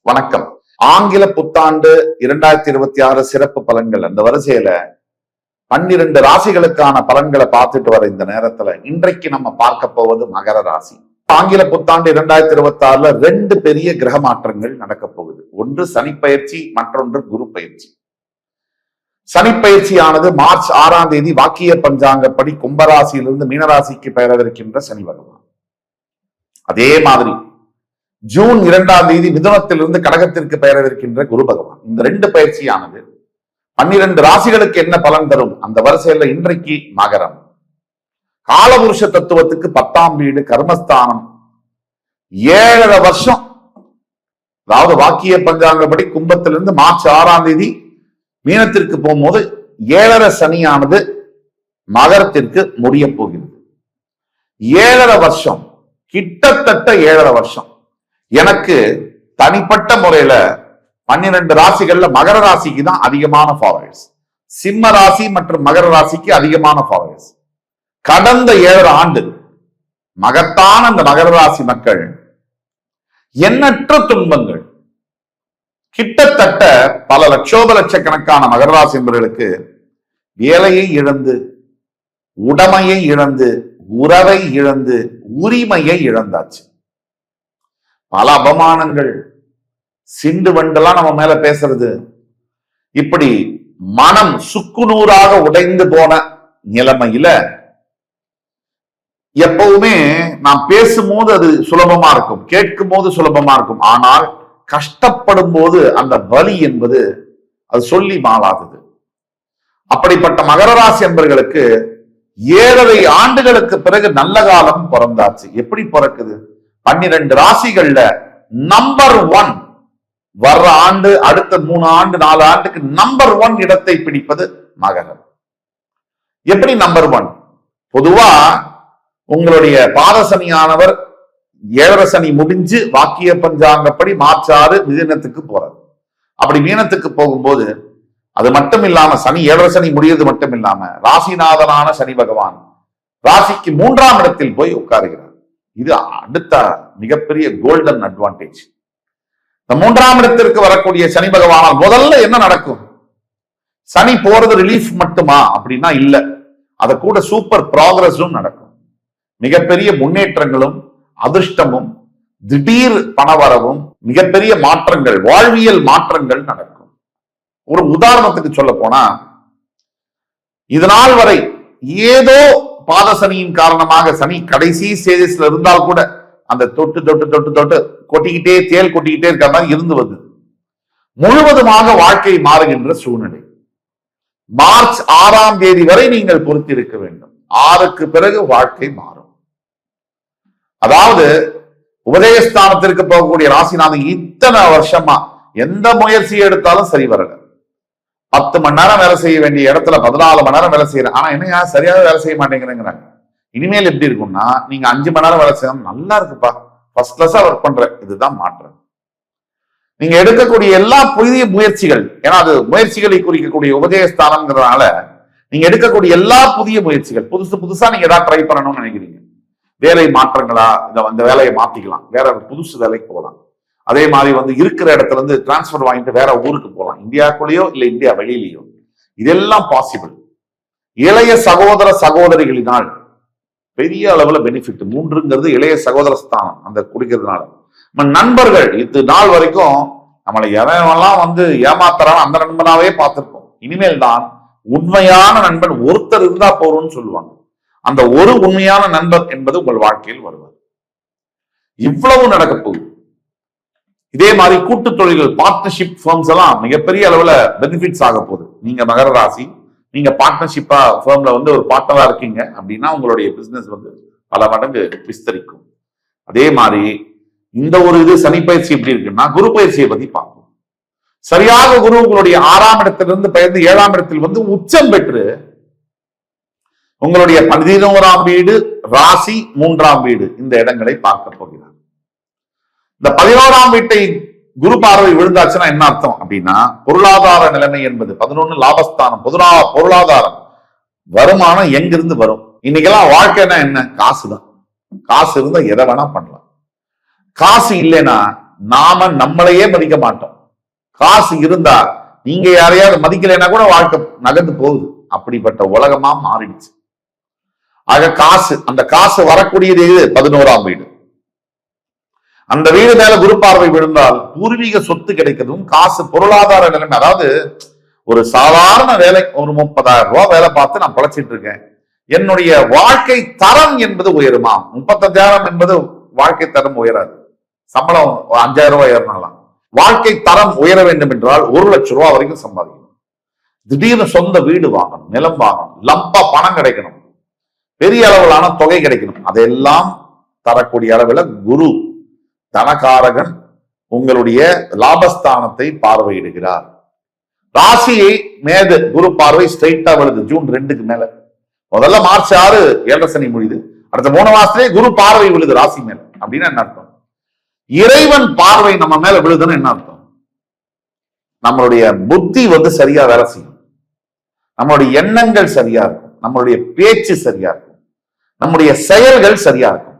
வணக்கம். ஆங்கில புத்தாண்டு 2026 சிறப்பு பலன்கள் அந்த வரிசையில 12 ராசிகளுக்கான பலன்களை பார்த்துட்டு வர இந்த நேரத்துல இன்றைக்கு நம்ம பார்க்க போவது மகர ராசி. ஆங்கில புத்தாண்டு 2026ல 2 பெரிய கிரக மாற்றங்கள் நடக்க போகுது. ஒன்று சனி பயிற்சி, மற்றொன்று குரு பயிற்சி. சனி பயிற்சியானது மார்ச் 6ஆம் தேதி வாக்கிய பஞ்சாங்கப்படி கும்பராசியிலிருந்து மீனராசிக்கு பெயரவிருக்கின்ற சனி பகவான். அதே மாதிரி ஜூன் 2ஆம் தேதி மிதுனத்திலிருந்து கடகத்திற்கு பெயரவிருக்கின்ற குரு பகவான். இந்த 2 பயிற்சியானது 12 ராசிகளுக்கு என்ன பலன் தரும் அந்த வரிசையில இன்றைக்கு மகரம். காலபுருஷ தத்துவத்துக்கு 10ஆம் வீடு கர்மஸ்தானம். 7.5 வருஷம், அதாவது வாக்கிய பஞ்சாங்கப்படி கும்பத்திலிருந்து மார்ச் 6ஆம் தேதி மீனத்திற்கு போகும்போது 7.5 சனியானது மகரத்திற்கு முடிய போகிறது. 7.5 வருஷம், கிட்டத்தட்ட 7.5 வருஷம். எனக்கு தனிப்பட்ட முறையில 12 ராசிகள்ல மகர ராசிக்கு தான் அதிகமான ஃபாலோவர்ஸ், சிம்ம ராசி மற்றும் மகர ராசிக்கு அதிகமான ஃபாலோவர்ஸ். கடந்த 7 ஆண்டு மகத்தான அந்த மகர ராசி மக்கள் எண்ணற்ற துன்பங்கள், கிட்டத்தட்ட பல லட்சக்கணக்கான மகர ராசி என்பவர்களுக்கு வேலையை இழந்து, உடைமையை இழந்து, உறவை இழந்து, உரிமையை இழந்தாச்சு. பல அவமானங்கள், சிண்டு வண்டெல்லாம் நம்ம மேல பேசுறது, இப்படி மனம் சுக்குநூறாக உடைந்து போன நிலைமையில எப்பவுமே நாம் பேசும்போது அது சுலபமா இருக்கும், கேட்கும் போது சுலபமா இருக்கும். ஆனால் கஷ்டப்படும் போது அந்த வலி என்பது அது சொல்லி மாளாதது. அப்படிப்பட்ட மகர ராசி என்பவர்களுக்கு 7.5 ஆண்டுகளுக்கு பிறகு நல்ல காலம் பிறந்தாச்சு. எப்படி பிறக்குது? 12 ராசிகள்ல நம்பர் 1 வர்ற ஆண்டு, அடுத்த 3 ஆண்டு 4 ஆண்டுக்கு நம்பர் 1 இடத்தை பிடிப்பது மகரம். எப்படி நம்பர் 1? பொதுவா உங்களுடைய பாதசனியானவர் 7.5 சனி முடிஞ்சு வாக்கிய பஞ்சாங்கப்படி மார்ச் 6 மிதுனத்துக்கு போறாரு. அப்படி மீனத்துக்கு போகும்போது அது மட்டும் இல்லாம சனி 7.5 சனி முடியறது மட்டும் இல்லாம ராசிநாதனான சனி பகவான் ராசிக்கு 3ஆம் இடத்தில் போய் உட்காருகிறார். இது அடுத்த மிகப்பெரிய கோல்டன் அட்வான்டேஜ். இந்த 3ஆம் இடத்திற்கு வரக்கூடிய சனி பகவானால் முதல்ல என்ன நடக்கும்? சனி போறது ரிலீஃப் மட்டுமா அப்படின்னா இல்ல, அத கூட சூப்பர் ப்ராக்ரஸும் நடக்கும். மிகப்பெரிய முன்னேற்றங்களும் அதிர்ஷ்டமும் திடீர் பணவரவும் மிகப்பெரிய மாற்றங்கள், வாழ்வியல் மாற்றங்கள் நடக்கும். ஒரு உதாரணத்துக்கு சொல்ல போனா, இதனால் வரை ஏதோ பாதசனியின் காரணமாக சனி கடைசி ஸ்டேஜஸ்ல இருந்தால் கூட அந்த தொட்டு தொட்டு தொட்டு தொட்டு கொட்டிக்கிட்டே தேல் கொட்டிக்கிட்டே இருக்க மாதிரி இருந்து வந்து முழுவதுமாக வாழ்க்கை மாறுகின்ற சூழ்நிலை. மார்ச் 6ஆம் தேதி வரை நீங்கள் பொறுத்திருக்க வேண்டும். 6க்கு பிறகு வாழ்க்கை மாறும். அதாவது உபதேசஸ்தானத்திற்கு போகக்கூடிய ராசிநாதன் இத்தனை வருஷமா எந்த முயற்சியை எடுத்தாலும் சரி வரல. 10 மணி நேரம் வேலை செய்ய வேண்டிய இடத்துல 14 மணி நேரம் வேலை செய்யறேன். ஆனா என்ன சரியாக வேலை செய்ய மாட்டேங்கிறாங்க. இனிமேல் எப்படி இருக்கும்னா, நீங்க 5 மணி நேரம் வேலை செய்யணும், நல்லா இருக்குப்பா, ஃபர்ஸ்ட் கிளாஸா ஒர்க் பண்ற, இதுதான் மாற்றம். நீங்க எடுக்கக்கூடிய எல்லா புதிய முயற்சிகள், ஏன்னா அது முயற்சிகளை குறிக்கக்கூடிய உபதேசஸ்தானம்ங்கிறதுனால நீங்க எடுக்கக்கூடிய எல்லா புதிய முயற்சிகள், புதுசா நீங்க ஏதாவது ட்ரை பண்ணணும்னு நினைக்கிறீங்க. வேலை மாற்றங்களா, இந்த வேலையை மாத்திக்கலாம், வேற புதுசு வேலைக்கு போகலாம். அதே மாதிரி இருக்கிற இடத்துல இருந்து டிரான்ஸ்பர் வாங்கிட்டு வேற ஊருக்கு போகலாம், இந்தியாக்குள்ளேயோ இல்ல இந்தியா வெளியிலேயோ. இதெல்லாம் பாசிபிள். இளைய சகோதர சகோதரிகளினால் பெரிய அளவுல பெனிஃபிட். 3ங்கிறது இளைய சகோதர ஸ்தானம், அந்த குடிக்கிறதுனால. நண்பர்கள் இது நாள் வரைக்கும் நம்மளை எவெல்லாம் ஏமாத்துறான்னு அந்த நண்பனாவே பார்த்திருப்போம். இனிமேல் தான் உண்மையான நண்பன் ஒருத்தர் இருந்தா போறோம்னு சொல்லுவாங்க. அந்த ஒரு உண்மையான நண்பர் என்பது உங்கள் வாழ்க்கையில் வருவார். இவ்வளவு நடக்க போகுது. இதே மாதிரி கூட்டு தொழில்கள், பார்ட்னர்ஷிப் ஃபர்ம்ஸ் எல்லாம் மிகப்பெரிய அளவுல பெனிஃபிட்ஸ் ஆக போகுது. நீங்க மகர ராசி, நீங்க பார்ட்னர்ஷிப்பா ஃபர்ம்ல ஒரு பார்ட்னரா இருக்கீங்க அப்படின்னா உங்களுடைய பிசினஸ் பல மடங்கு விஸ்தரிக்கும். அதே மாதிரி இந்த ஒரு சனி பயிற்சி எப்படி இருக்குன்னா, குரு பயிற்சியை பத்தி பார்ப்போம். சரியாக குரு உங்களுடைய 6ஆம் இடத்திலிருந்து பெயர்ந்து 7ஆம் இடத்தில் உச்சம் பெற்று உங்களுடைய 11ஆம் வீடு, ராசி, 3ஆம் வீடு இந்த இடங்களை பார்க்க போகிறார். இந்த 11ஆம் வீட்டை குரு பார்வை விழுந்தாச்சுன்னா என்ன அர்த்தம் அப்படின்னா, பொருளாதார நிலைமை என்பது 11 லாபஸ்தானம், பொருளாதாரம், வருமானம் எங்கிருந்து வரும்? இன்னைக்கெல்லாம் வாழ்க்கைன்னா என்ன? காசுதான். காசு இருந்தா எதை வேணா பண்ணலாம். காசு இல்லைன்னா நாம நம்மளையே மதிக்க மாட்டோம். காசு இருந்தா நீங்க யாரையாவது மதிக்கலைன்னா கூட வாழ்க்கை நகர்ந்து போகுது. அப்படிப்பட்ட உலகமா மாறிடுச்சு. ஆக காசு, அந்த காசு வரக்கூடியது எது? 11ஆம் வீடு. அந்த வீடு மேல குரு பார்வை விழுந்தால் பூர்வீக சொத்து கிடைக்கிறதும், காசு, பொருளாதார நிலைமை. அதாவது ஒரு சாதாரண வேலை, ஒரு 30,000 ரூபாய் வேலை பார்த்து நான் பழச்சிட்டு இருக்கேன், என்னுடைய வாழ்க்கை தரம் என்பது உயருமா? 35,000 என்பது வாழ்க்கை தரம் உயராது. சம்பளம் 5,000 ரூபாய் ஏறினாலாம். வாழ்க்கை தரம் உயர வேண்டும் என்றால் 1 லட்சம் ரூபாய் வரைக்கும் சம்பாதிக்கணும். திடீர்னு சொந்த வீடு வாங்கணும், நிலம் வாங்கணும், லம்பா பணம் கிடைக்கணும், பெரிய அளவிலான தொகை கிடைக்கணும். அதெல்லாம் தரக்கூடிய அளவில் குரு தனகாரகன் உங்களுடைய லாபஸ்தானத்தை பார்வையிடுகிறார். ராசியை மேது குரு பார்வை ஸ்ட்ரைட்டா விழுது ஜூன் 2க்கு மேல. முதல்ல மார்ச் 6 ஏழரை சனி முடியுது, அடுத்த 3 மாசத்திலே குரு பார்வை விழுது ராசி மேல. அப்படின்னு என்ன அர்த்தம்? இறைவன் பார்வை நம்ம மேல விழுதுன்னு என்ன அர்த்தம்? நம்மளுடைய புத்தி சரியா வேலை செய்யும், நம்மளுடைய எண்ணங்கள் சரியா இருக்கும், நம்மளுடைய பேச்சு சரியா இருக்கும், நம்முடைய செயல்கள் சரியா இருக்கும்.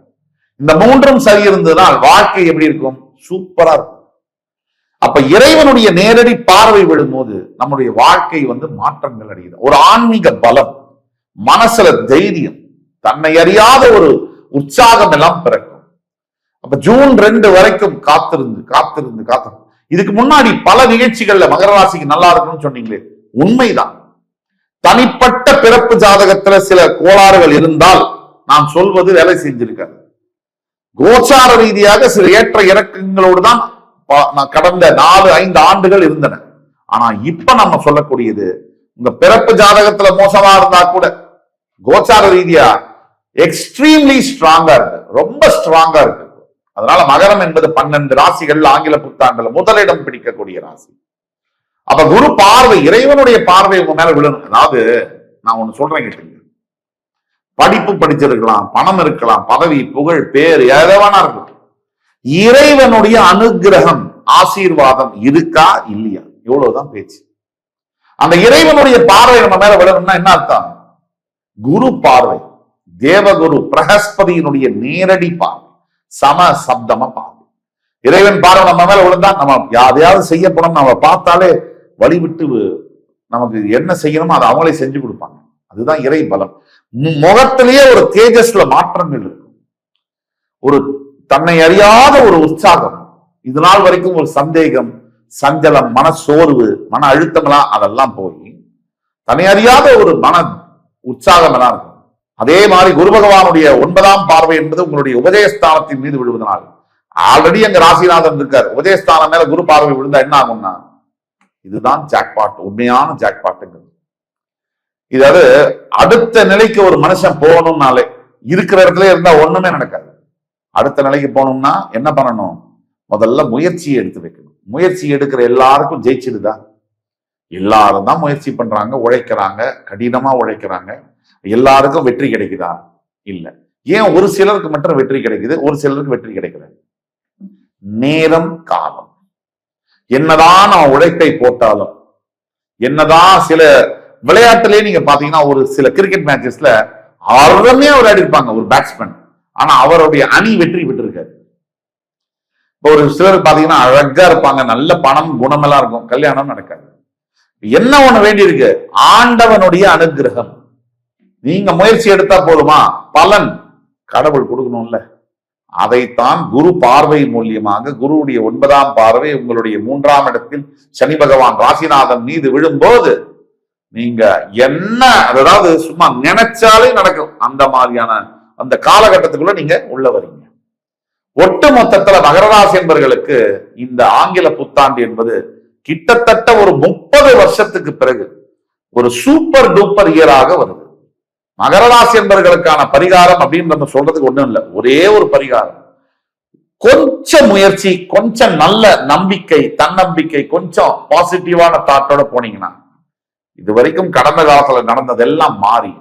இந்த 3ம் சரி இருந்ததுனால் வாழ்க்கை எப்படி இருக்கும்? சூப்பரா இருக்கும். அப்ப இறைவனுடைய நேரடி பார்வை விடும்போது நம்முடைய வாழ்க்கை மாற்றங்கள் அடையுது. ஒரு ஆன்மீக பலம், மனசுல தைரியம், தன்னை அறியாத ஒரு உற்சாகம் எல்லாம் பிறக்கும். அப்ப ஜூன் 2 வரைக்கும் காத்திருந்து காத்திருந்து காத்திருந்து. இதுக்கு முன்னாடி பல நிகழ்ச்சிகள்ல மகர ராசிக்கு நல்லா இருக்கும்னு சொன்னீங்களே, உண்மைதான். தனிப்பட்ட பிறப்பு ஜாதகத்துல சில கோளாறுகள் இருந்தால் நான் சொல்வது வேலை செஞ்சிருக்காரு. கோச்சார ரீதியாக சில ஏற்ற இறக்கங்களோடு தான் கடந்த 4-5 ஆண்டுகள் இருந்தன. ஆனா இப்ப நம்ம சொல்லக்கூடியது, உங்க பிறப்பு ஜாதகத்துல மோசமா இருந்தா கூட கோச்சார ரீதியா எக்ஸ்ட்ரீம்லி ஸ்ட்ராங்கா இருக்கு, ரொம்ப ஸ்ட்ராங்கா இருக்கு. அதனால மகரம் என்பது 12 ராசிகள் ஆங்கில புத்தாண்டுல முதலிடம் பிடிக்கக்கூடிய ராசி. அப்ப குரு பார்வை, இறைவனுடைய பார்வை உங்க மேல விழணும். அதாவது நான் ஒண்ணு சொல்றேன் கேட்டீங்க, படிப்பு படிச்சிருக்கலாம், பணம் இருக்கலாம், பதவி, புகழ், பேர் எதவானா இருக்கும், இறைவனுடைய அனுகிரகம், ஆசீர்வாதம் இருக்கா இல்லையா, இவ்வளவுதான் பேச்சு. அந்த இறைவனுடைய பார்வை நம்ம மேல விழணும்னா என்ன அர்த்தம்? குரு பார்வை, தேவகுரு பிரகஸ்பதியினுடைய நேரடி பார்வை, சம சப்தம பார்வை. இறைவன் பார்வை நம்ம மேல விழுந்தா நம்ம யாரையாவது செய்ய போனோம், நம்ம பார்த்தாலே வழிவிட்டு நமக்கு என்ன செய்யணுமோ அதை அவங்களே செஞ்சு கொடுப்பாங்க. அதுதான் இறை பலம். முகத்திலேயே ஒரு தேஜஸ்ல மாற்றங்கள் இருக்கும், ஒரு தன்னை அறியாத ஒரு உற்சாகம், இது நாள் வரைக்கும் ஒரு சந்தேகம், சஞ்சலம், மன சோர்வு, மன அழுத்தம்லாம் அதெல்லாம் போய் தன்னை அறியாத ஒரு மன உற்சாகம் எல்லாம் இருக்கும். அதே மாதிரி குரு பகவானுடைய 9ஆம் பார்வை என்பது உங்களுடைய உபதயஸ்தானத்தின் மீது விழுவதனால், ஆல்ரெடி அங்க ராசிநாதன் இருக்கார், உபதயஸ்தானம் மேல குரு பார்வை விழுந்தா என்ன ஆகும்னா, இதுதான் ஜாக்பாட், உண்மையான ஜாக்பாட்டுங்கிறது. இதாவது அடுத்த நிலைக்கு ஒரு மனுஷன் போகணும்னாலே, இருக்கிற இடத்துல இருந்தா ஒண்ணுமே நடக்காது. அடுத்த நிலைக்கு போகணும்னா என்ன பண்ணணும்? முதல்ல முயற்சியை எடுத்து வைக்கணும். முயற்சி எடுக்கிற எல்லாருக்கும் ஜெயிச்சிடுதா? எல்லாரும் தான் முயற்சி பண்றாங்க, உழைக்கிறாங்க, கடினமா உழைக்கிறாங்க. எல்லாருக்கும் வெற்றி கிடைக்குதா? இல்ல. ஏன் ஒரு சிலருக்கு மட்டும் வெற்றி கிடைக்குது, ஒரு சிலருக்கு வெற்றி கிடைக்கிறது? நேரம், காலம். என்னதான் நம்ம உழைப்பை போட்டாலும், என்னதான் சில விளையாட்டுலயே நீங்க பாத்தீங்கன்னா, ஒரு சில கிரிக்கெட் மேட்சஸ்ல அருமையா விளையாடி இருப்பாங்க ஒரு பேட்ஸ்மேன், ஆனா அவருடைய அணி வெற்றி பெற்றிருக்காரு. இப்போ ஒரு சிலர் பாத்தீங்கன்னா அழகா இருப்பாங்க, நல்ல பணம், குணமெல்லாம் இருக்கும், கல்யாணம் நடக்காது. என்ன ஒண்ணு வேண்டி இருக்கு? ஆண்டவனுடைய அனுகிரகம். நீங்க முயற்சி எடுத்தா போதுமா? பலன் கடவுள் கொடுக்கணும்ல. அதைத்தான் குரு பார்வை மூலியமாக, குருவுடைய 9ஆம் பார்வை உங்களுடைய 3ஆம் இடத்தில் சனி பகவான் ராசிநாதன் மீது விழும்போது நீங்க என்ன, அதாவது சும்மா நினைச்சாலே நடக்கும். அந்த மாதிரியான அந்த காலகட்டத்துக்குள்ள நீங்க உள்ள வரீங்க. ஒட்டு மொத்தத்துல மகர ராசி என்பவர்களுக்கு இந்த ஆங்கில புத்தாண்டு என்பது கிட்டத்தட்ட ஒரு 30 வருஷத்துக்கு பிறகு ஒரு சூப்பர் டூப்பர் இயராக வருது. மகர ராசி என்பவர்களுக்கான பரிகாரம் அப்படின்னு நம்ம சொல்றதுக்கு ஒண்ணும் இல்லை, ஒரே ஒரு பரிகாரம். கொஞ்சம் முயற்சி, கொஞ்சம் நல்ல நம்பிக்கை, தன்னம்பிக்கை, கொஞ்சம் பாசிட்டிவான தாட்டோட போனீங்கன்னா இது வரைக்கும் கடந்த காலத்துல நடந்ததெல்லாம் மாறி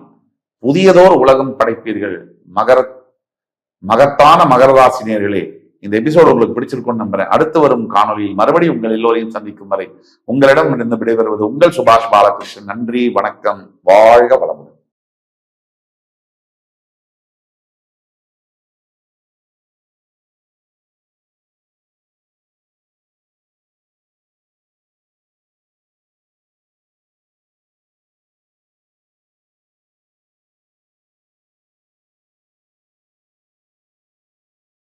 புதியதோர் உலகம் படைப்பீர்கள். மகத்தான மகர ராசினியர்களே, இந்த எபிசோடு உங்களுக்கு பிடிச்சிருக்கும்னு நம்புறேன். அடுத்து வரும் காணொலியில் மறுபடியும் உங்கள் எல்லோரையும் சந்திக்கும் வரை உங்களிடம் இருந்து விடைபெறுவது உங்கள் சுபாஷ் பாலகிருஷ்ணன். நன்றி, வணக்கம், வாழ்க வளமுடன்.